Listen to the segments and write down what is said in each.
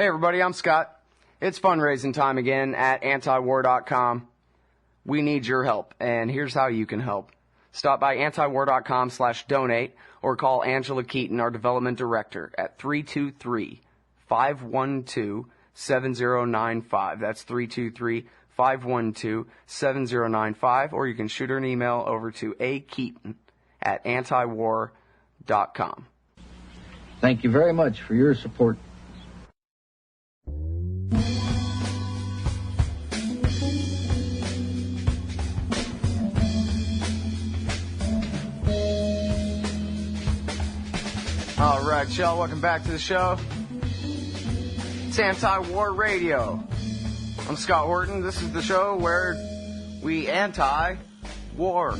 Hey everybody, I'm Scott. It's fundraising time again at antiwar.com. We need your help, and here's how you can help. Stop by antiwar.com/donate or call Angela Keaton, our development director, at 323-512-7095. That's 323-512-7095, or you can shoot her an email over to akeaton@antiwar.com. Thank you very much for your support. All right, y'all, welcome back to the show. It's Anti-War Radio. I'm Scott Horton. This is the show where we anti-war.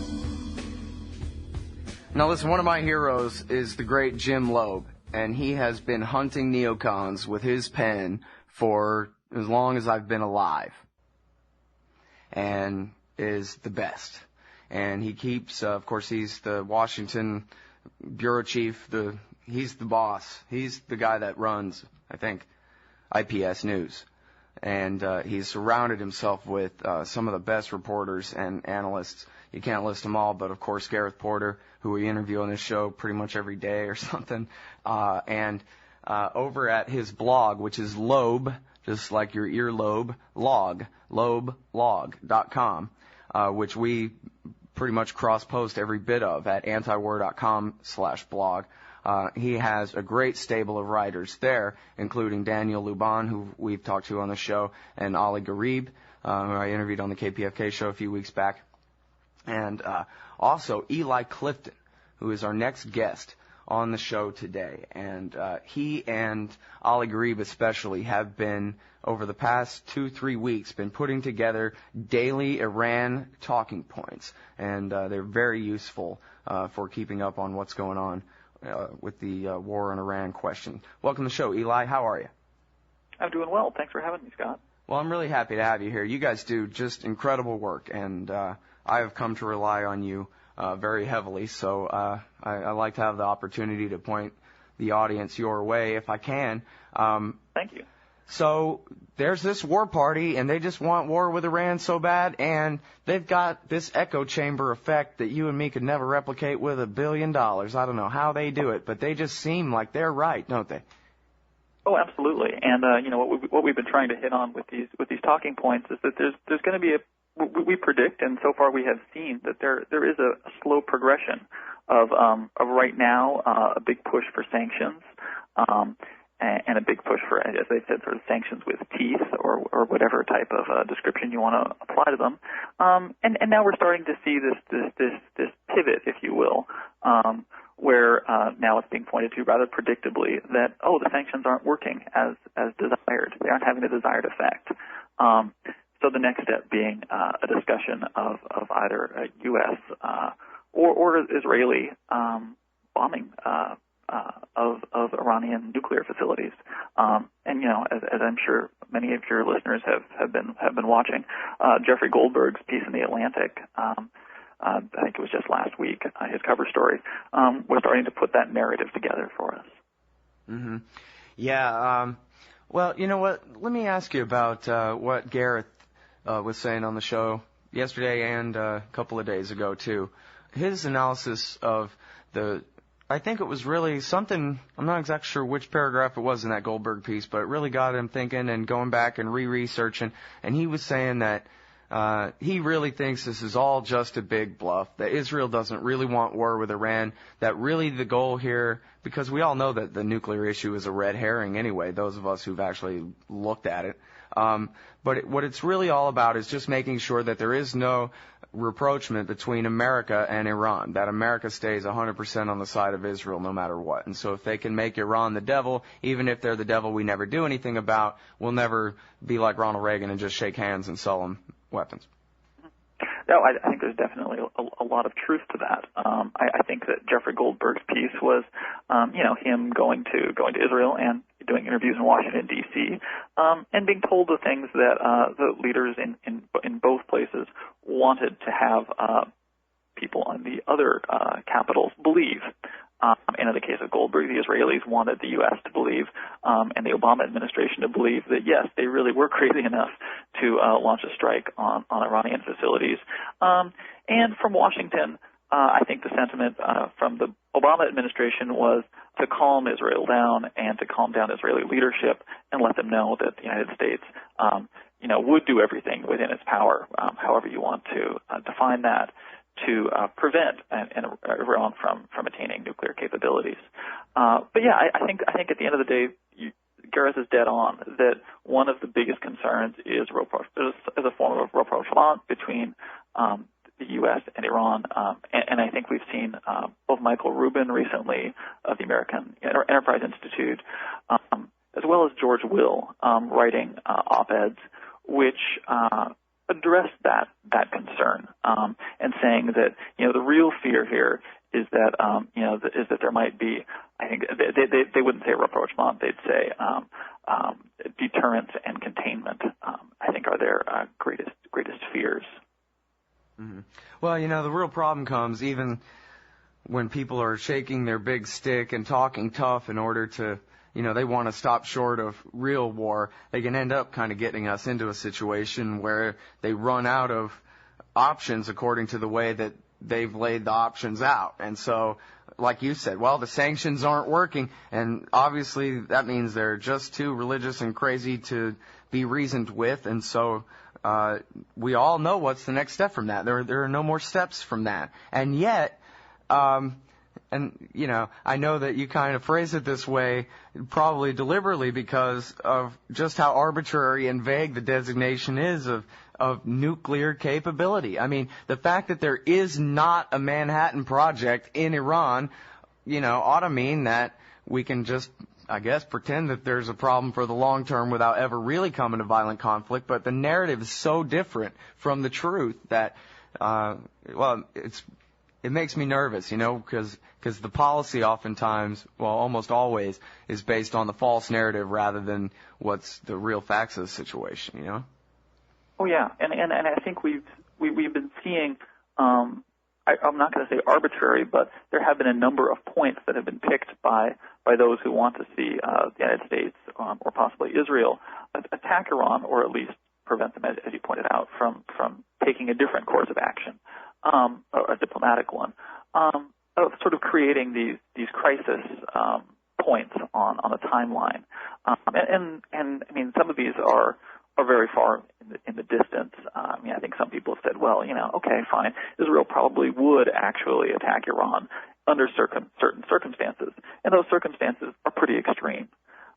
Now listen, one of my heroes is the great Jim Loeb, and he has been hunting neocons with his pen for as long as I've been alive, and is the best. And he keeps, of course, he's the Washington bureau chief, he's the boss. He's the guy that runs, I think, IPS News. And he's surrounded himself with some of the best reporters and analysts. You can't list them all, but of course Gareth Porter, who we interview on this show pretty much every day or something. And over at his blog, which is Lobe, just like your earlobe, log, LobeLog.com, which we pretty much cross-post every bit of at antiwar.com/blog. He has a great stable of writers there, including Daniel Luban, who we've talked to on the show, and Ali Gharib, who I interviewed on the KPFK show a few weeks back. And also Eli Clifton, who is our next guest on the show today. And he and Ali Gharib especially have been, over the past 2-3 weeks, been putting together daily Iran talking points. And they're very useful for keeping up on what's going on with the war in Iran question. Welcome to the show, Eli. How are you? I'm doing well. Thanks for having me, Scott. Well, I'm really happy to have you here. You guys do just incredible work, and I have come to rely on you very heavily, so I like to have the opportunity to point the audience your way if I can. Thank you. So there's this war party, and they just want war with Iran so bad, and they've got this echo chamber effect that you and me could never replicate with $1 billion. I don't know how they do it, but they just seem like they're right, don't they? Oh, absolutely. And what we've been trying to hit on with these talking points is that there's going to be we predict, and so far we have seen that there is a slow progression of right now a big push for sanctions. And a big push for, as they said, sort of sanctions with teeth, or whatever type of description you want to apply to them. And now we're starting to see this pivot, if you will, where now it's being pointed to rather predictably that the sanctions aren't working as desired. They aren't having the desired effect. So the next step being a discussion of either a U.S. or Israeli bombing of Iranian nuclear facilities. And as I'm sure many of your listeners have been watching, Jeffrey Goldberg's piece in the Atlantic, I think it was just last week, his cover story, was starting to put that narrative together for us. Mm-hmm. Yeah. Well, you know what? Let me ask you about what Gareth was saying on the show yesterday and a couple of days ago too. His analysis of I think it was really something, I'm not exactly sure which paragraph it was in that Goldberg piece, but it really got him thinking and going back and re-researching. And he was saying that he really thinks this is all just a big bluff, that Israel doesn't really want war with Iran, that really the goal here, because we all know that the nuclear issue is a red herring anyway, those of us who've actually looked at it. But what it's really all about is just making sure that there is no rapprochement between America and Iran, that America stays 100% on the side of Israel no matter what. And so if they can make Iran the devil, even if they're the devil we never do anything about, we'll never be like Ronald Reagan and just shake hands and sell them weapons. No, I think there's definitely a lot of truth to that. I think that Jeffrey Goldberg's piece was, him going to Israel and doing interviews in Washington D.C. And being told the things that the leaders in both places wanted to have people on the other capitals believe. And in the case of Goldberg, the Israelis wanted the U.S. to believe, and the Obama administration to believe that, yes, they really were crazy enough to launch a strike on Iranian facilities. And from Washington, I think the sentiment from the Obama administration was to calm Israel down and to calm down Israeli leadership and let them know that the United States, would do everything within its power, however you want to define that, to prevent Iran from attaining nuclear capabilities. But yeah, I think at the end of the day, Gareth is dead on that one of the biggest concerns is a form of rapprochement between the U.S. and Iran, and I think we've seen both Michael Rubin recently of the American Enterprise Institute, as well as George Will writing op-eds which address that concern, and saying that the real fear here is that is that there might be, I think they wouldn't say rapprochement, they'd say deterrence and containment. I think are their greatest fears. Mm-hmm. Well, the real problem comes even when people are shaking their big stick and talking tough in order to, they want to stop short of real war. They can end up kind of getting us into a situation where they run out of options according to the way that they've laid the options out. And so, like you said, well, the sanctions aren't working, and obviously that means they're just too religious and crazy to be reasoned with, and so we all know what's the next step from that. There are no more steps from that. And yet, I know that you kind of phrase it this way, probably deliberately because of just how arbitrary and vague the designation is of nuclear capability. I mean, the fact that there is not a Manhattan Project in Iran, ought to mean that we can just, I guess, pretend that there's a problem for the long term without ever really coming to violent conflict. But the narrative is so different from the truth that, it makes me nervous, because the policy oftentimes, almost always, is based on the false narrative rather than what's the real facts of the situation, Oh yeah, and I think we've been seeing. I'm not going to say arbitrary, but there have been a number of points that have been picked by those who want to see the United States or possibly Israel attack Iran, or at least prevent them, as you pointed out, from taking a different course of action, a diplomatic one, of sort of creating these crisis points on a timeline, and I mean some of these are very far in the distance. I think some people have said, well, okay, fine, Israel probably would actually attack Iran under certain circumstances, and those circumstances are pretty extreme.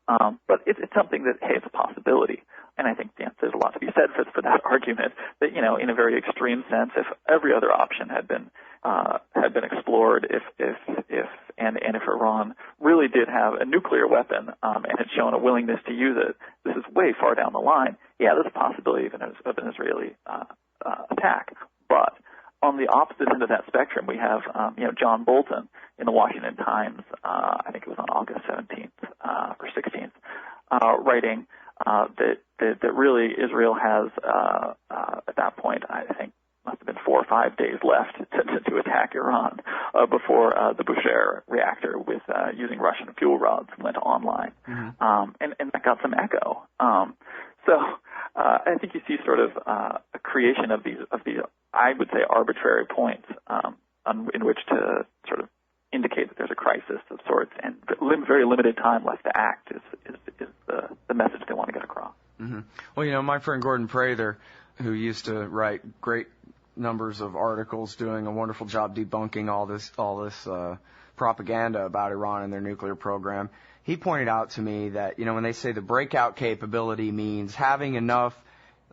But it's something that, hey, it's a possibility. And I think there's a lot to be said for that argument that, in a very extreme sense, if every other option had been explored, if Iran really did have a nuclear weapon and had shown a willingness to use it, this is way far down the line. Yeah, there's a possibility of an Israeli attack. But on the opposite end of that spectrum, we have John Bolton in the Washington Times. I think it was on August 17th or 16th, writing that really Israel has at that point, I think, must have been 4 or 5 days left to attack Iran before the Bushehr reactor with using Russian fuel rods went online, and that got some echo. So I think you see sort of a creation of these I would say arbitrary points in which to sort of indicate that there's a crisis of sorts, and very limited time left to act is the message they want to get across. Mm-hmm. Well, my friend Gordon Prather, who used to write great numbers of articles doing a wonderful job debunking all this propaganda about Iran and their nuclear program, he pointed out to me that, when they say the breakout capability means having enough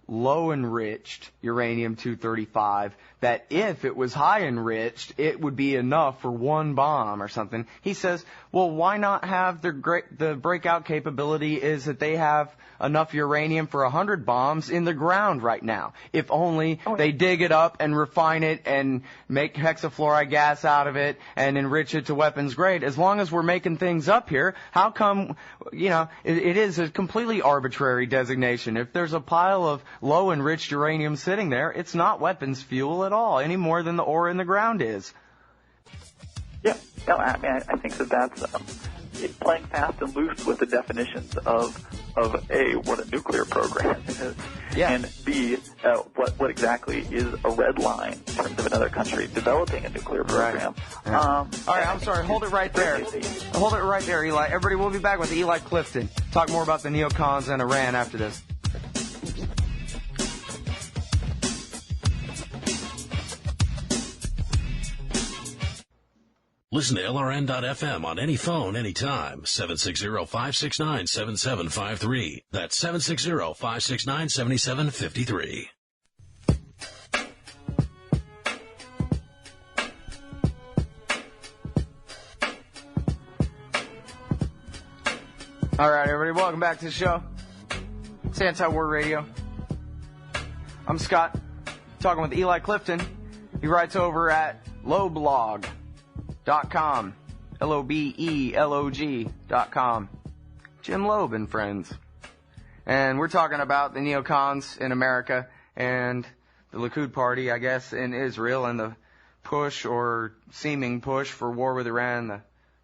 low-enriched uranium-235, that if it was high-enriched, it would be enough for one bomb or something. He says, well, why not have the breakout capability is that they have enough uranium for 100 bombs in the ground right now. If only they dig it up and refine it and make hexafluoride gas out of it and enrich it to weapons grade. As long as we're making things up here, how come, it is a completely arbitrary designation. If there's a pile of low-enriched uranium sitting there, it's not weapons fuel at all, any more than the ore in the ground is. Yeah, No, I mean, I think that's playing fast and loose with the definitions of A, what a nuclear program is, and B, what exactly is a red line in terms of another country developing a nuclear program. Right. Yeah. All right, I'm sorry. Hold it right there. Hold it right there, Eli. Everybody, we'll be back with Eli Clifton. Talk more about the neocons and Iran after this. Listen to LRN.FM on any phone, anytime. 760-569-7753. That's 760-569-7753. All right, everybody, welcome back to the show. It's Anti-War Radio. I'm Scott, talking with Eli Clifton. He writes over at LobeLog.com, LobeLog.com. Jim Loeb and friends. And we're talking about the neocons in America and the Likud party, I guess, in Israel, and the push or seeming push for war with Iran, the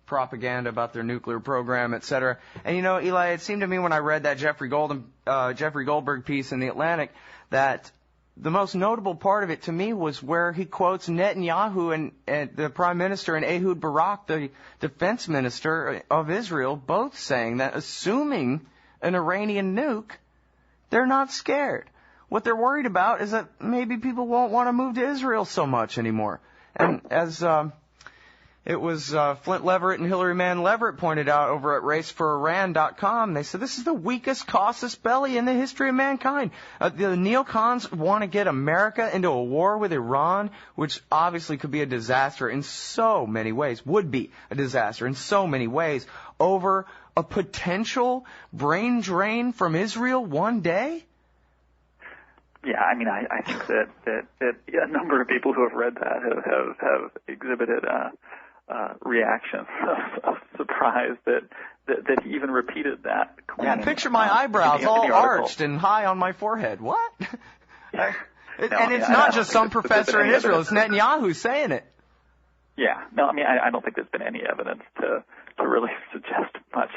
propaganda about their nuclear program, etc. And you know, Eli, it seemed to me when I read that Jeffrey Goldberg piece in The Atlantic that the most notable part of it to me was where he quotes Netanyahu and the Prime Minister and Ehud Barak, the Defense Minister of Israel, both saying that assuming an Iranian nuke, they're not scared. What they're worried about is that maybe people won't want to move to Israel so much anymore. And as it was Flint Leverett and Hillary Mann Leverett pointed out over at RaceForIran.com. They said this is the weakest casus belli in the history of mankind. The neocons want to get America into a war with Iran, which obviously could be a disaster in so many ways, would be a disaster in so many ways, over a potential brain drain from Israel one day? Yeah, I mean, I think that a number of people who have read that have exhibited reaction of surprise that he even repeated that claim. Yeah, picture my eyebrows all arched and high on my forehead. What? And it's not just some professor in Israel. It's Netanyahu saying it. Yeah. No, I mean, I don't think there's been any evidence to really suggest much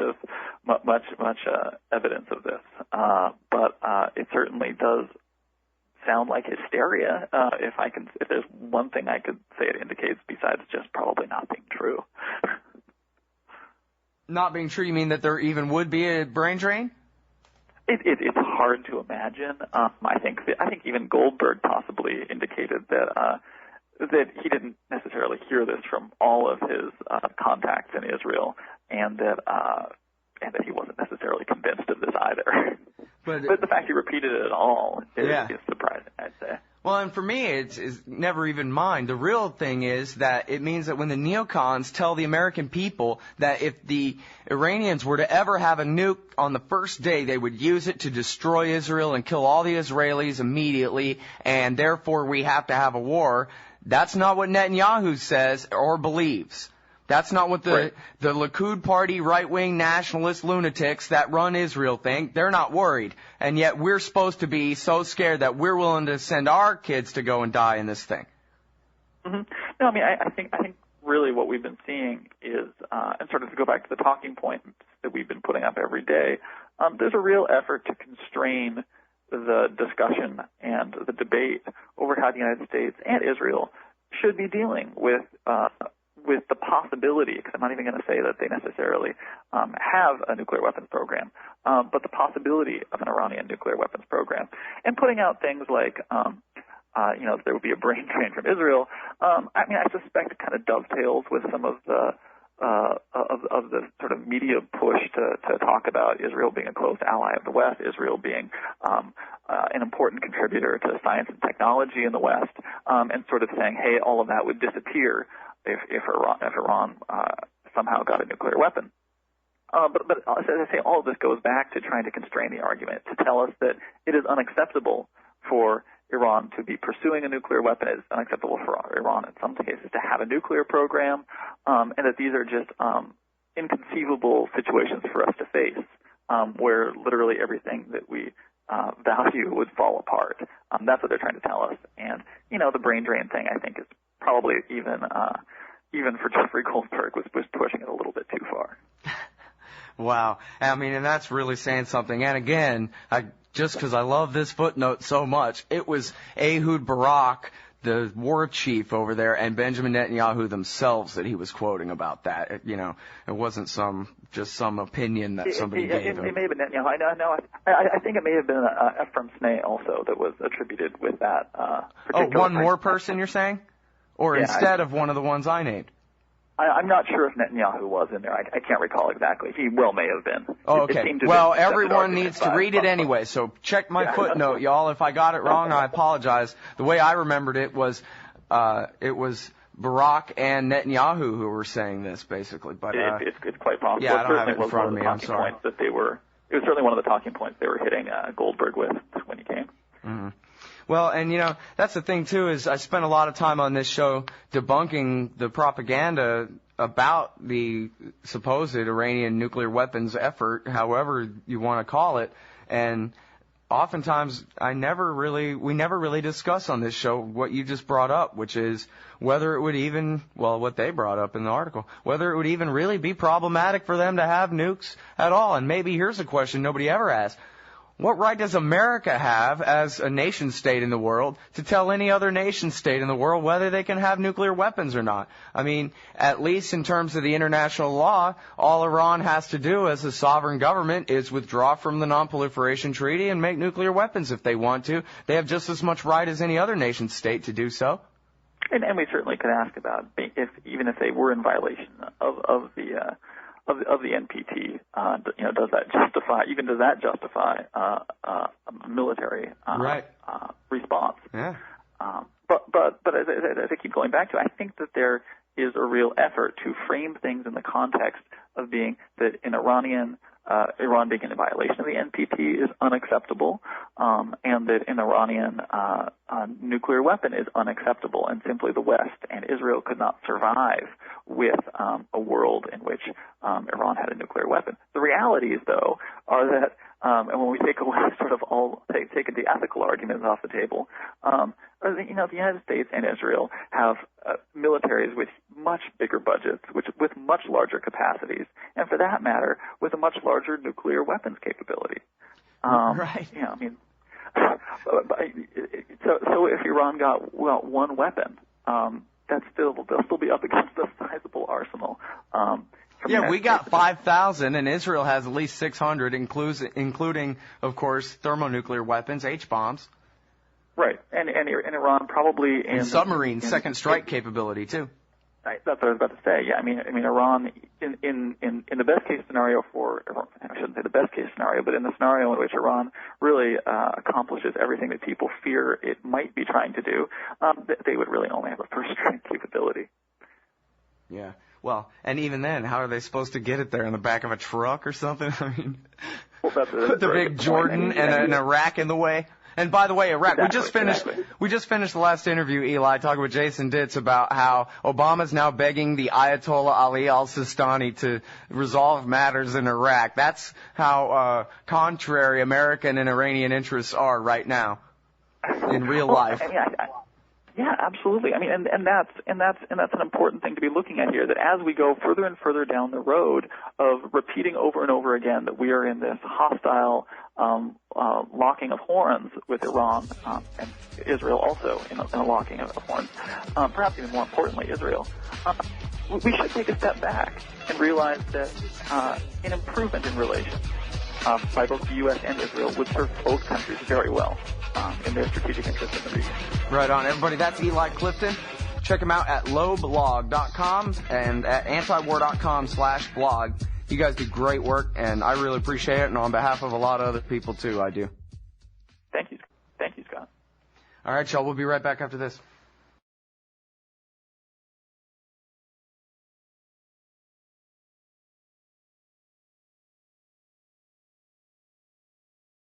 evidence of this. But it certainly does sound like hysteria. If there's one thing I could say it indicates besides just probably not being true. Not being true, you mean that there even would be a brain drain? It's hard to imagine. I think even Goldberg possibly indicated that he didn't necessarily hear this from all of his contacts in Israel, and that he wasn't necessarily convinced of this either. But the fact he repeated it at all is surprising, I'd say. Well, and for me, it's never even mind. The real thing is that it means that when the neocons tell the American people that if the Iranians were to ever have a nuke on the first day, they would use it to destroy Israel and kill all the Israelis immediately, and therefore we have to have a war, that's not what Netanyahu says or believes. That's not what the Likud party right-wing nationalist lunatics that run Israel think. They're not worried. And yet we're supposed to be so scared that we're willing to send our kids to go and die in this thing. Mm-hmm. No, I mean, I think really what we've been seeing is, and sort of to go back to the talking points that we've been putting up every day, there's a real effort to constrain the discussion and the debate over how the United States and Israel should be dealing with the possibility, because I'm not even going to say that they necessarily have a nuclear weapons program, but the possibility of an Iranian nuclear weapons program, and putting out things like, if there would be a brain drain from Israel. I mean, I suspect it kind of dovetails with some of the sort of media push to talk about Israel being a close ally of the West, Israel being an important contributor to science and technology in the West, and sort of saying, hey, all of that would disappear if Iran somehow got a nuclear weapon. But as I say, all of this goes back to trying to constrain the argument, to tell us that it is unacceptable for Iran to be pursuing a nuclear weapon. It's unacceptable for Iran in some cases to have a nuclear program, and that these are just inconceivable situations for us to face, where literally everything that we value would fall apart. That's what they're trying to tell us. And, the brain drain thing, I think, is probably even even for Jeffrey Goldberg, was pushing it a little bit too far. Wow. I mean, and that's really saying something. And again, just because I love this footnote so much, it was Ehud Barak, the war chief over there, and Benjamin Netanyahu themselves that he was quoting about that. You know, it wasn't some opinion that somebody gave him. It may have been Netanyahu. I think it may have been Ephraim Snee also that was attributed with that particular. Oh, one more person you're saying? Or yeah, instead of one of the ones I named? I'm not sure if Netanyahu was in there. I can't recall exactly. He well may have been. Oh, okay. Well, everyone needs to read it anyway, so check my footnote, y'all. If I got it wrong, I apologize. The way I remembered it was Barak and Netanyahu who were saying this, basically. But it's quite possible. Yeah, I don't have it in front of me. I'm sorry. It was certainly one of the talking points they were hitting Goldberg with when he came. Mm-hmm. Well, and, you know, that's the thing, too, is I spent a lot of time on this show debunking the propaganda about the supposed Iranian nuclear weapons effort, however you want to call it. And oftentimes we never really discuss on this show what you just brought up, which is whether it would even, well, what they brought up in the article, whether it would even really be problematic for them to have nukes at all. And maybe here's a question nobody ever asked. What right does America have as a nation state in the world to tell any other nation state in the world whether they can have nuclear weapons or not? I mean, at least in terms of the international law, all Iran has to do as a sovereign government is withdraw from the Non-Proliferation Treaty and make nuclear weapons if they want to. They have just as much right as any other nation state to do so. And we certainly could ask about even if they were in violation of the NPT, does that justify a military response? Yeah. But as I keep going back to, I think that there is a real effort to frame things in the context of being that in Iran being in violation of the NPT is unacceptable, and that an Iranian nuclear weapon is unacceptable, and simply the West and Israel could not survive with a world in which Iran had a nuclear weapon. The realities, though, are that, and when we take away sort of take the ethical arguments off the table, the United States and Israel have militaries with much bigger budgets, with much larger capacities, and for that matter, with a much larger nuclear weapons capability. Right. Yeah, I mean, so if Iran got one weapon, they'll still be up against a sizable arsenal. Yeah, we got 5,000, and Israel has at least 600, including, of course, thermonuclear weapons, H-bombs. Right, and Iran probably and submarine second strike capability too. Right, that's what I was about to say. Yeah, I mean, Iran in the best case scenario I shouldn't say the best case scenario, but in the scenario in which Iran really accomplishes everything that people fear it might be trying to do, they would really only have a first strike capability. Yeah. Well, and even then, how are they supposed to get it there in the back of a truck or something? I mean, put the big Jordan and a rack in the way. And by the way, Iraq, we just finished the last interview, Eli, talking with Jason Ditz about how Obama's now begging the Ayatollah Ali al-Sistani to resolve matters in Iraq. That's how contrary American and Iranian interests are right now in real life. Yeah, absolutely. I mean, and that's an important thing to be looking at here, that as we go further and further down the road of repeating over and over again that we are in this hostile locking of horns with Iran, and Israel also in a locking of horns, perhaps even more importantly, Israel, we should take a step back and realize that an improvement in relations by both the U.S. and Israel would serve both countries very well in their strategic interest in the region. Right on, everybody. That's Eli Clifton. Check him out at LobeLog.com and at antiwar.com/blog. You guys do great work, and I really appreciate it, and on behalf of a lot of other people, too, I do. Thank you, Scott. All right, y'all. We'll be right back after this.